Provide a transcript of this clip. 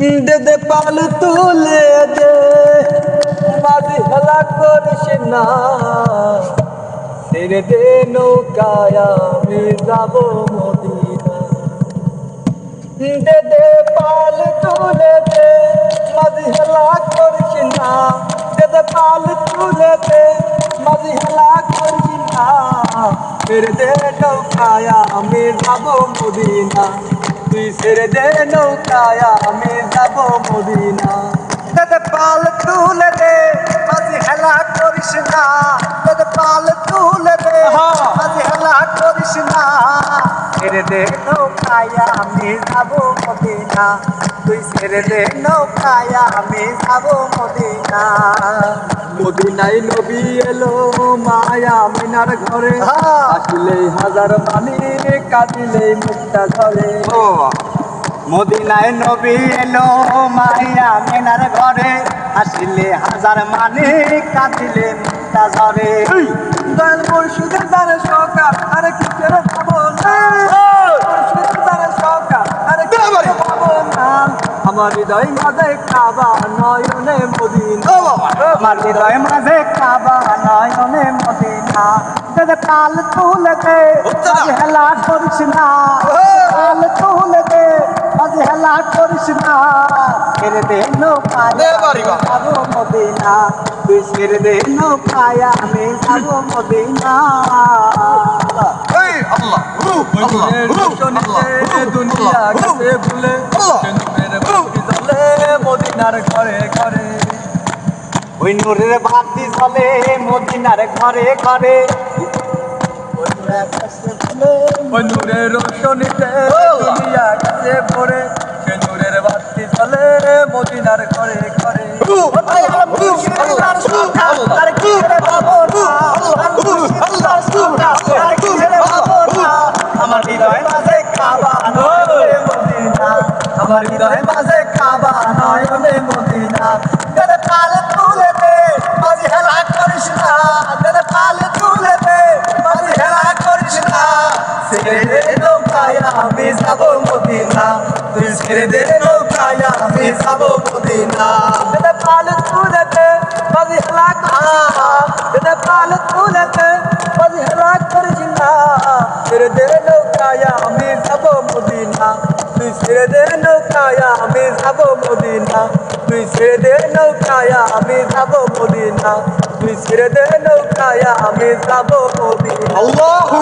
দে দে পাল তুলে দে মাঝি হেলা করিস না ছেড়ে দে নৌকায় আমি যাব মদিনা দে দে পাল তুলে দে মাঝি হেলা করিস না দে দে পাল তুলে দে মাঝি হেলা করিস না ছেড়ে দে নৌকায় আমি যাব মদিনা তুই ছেড়ে দে নৌকায় আমি যাব মদিনা দে দে পাল তুলে দে মাঝি হেলা করিস না দে দে পাল তুলে দে মাঝি হেলা করিস না ছেড়ে দে নৌকায় আমি যাব মদিনা তুই ছেড়ে দে নৌকায় আমি যাব মদিনা মদিনায় নবী এলো মায়া মিনার ঘরে আসলে হাজার মানি কাঁদিলে মুক্তা ধরে মদিনায় নবী এলো মায়া মিনার ঘরে আসলে হাজার মানি কাঁদিলে মুক্তা ধরে দয়াল মুর্শিদের দ্বারে সকাল আরে কি করে পাবো না মুর্শিদের দ্বারে সকাল আরে কি করে পাবো না আমার হৃদয় মাঝে কাবা নয়নে মদিনা আমার হৃদয় মাঝে কাবা নয়নে মদিনা দে পাল তুলে দে হেলা করিস না পাল তুলে দে আজ হেলা করিস না ছেড়ে দে নৌকায় যাব মদিনা তুই ছেড়ে দে নৌকায় আমি যাব মদিনা দুনিয়া গেছে ভুলে মদিনার ঘরে ঘরে ওই নূরের বাতি জ্বলে মদিনার ঘরে ঘরে ওই নূরের রোশনীতে দুনিয়া গেছে ভরে সে নূরের বাতি জ্বলে মদিনার ঘরে ঘরে আমার হৃদয় মাঝে কাবা নয়নে মদিনা আমার হৃদয় মাঝে কাবা নয়নে মদিনা দে পাল তুলে দে মাঝি হেলা করিস না দে পাল তুলে দে মাঝি হেলা করিস না ছেড়ে দে নৌকায় আমি যাব মদিনা তুই ছেড়ে দে নৌকায় আমি যাব মদিনা দে পাল তুলে দে মাঝি হেলা করিস না দে পাল তুলে দে মাঝি হেলা করিস না ছেড়ে দে নৌকায় আমি যাব মদিনা তুই ছেড়ে দে নৌকায় আমি যাব মদিনা তুই ছেড়ে দে নৌকায় আমি যাব মদিনা তুই ছেড়ে দে নৌকায় আমি যাব মদিনা আল্লাহু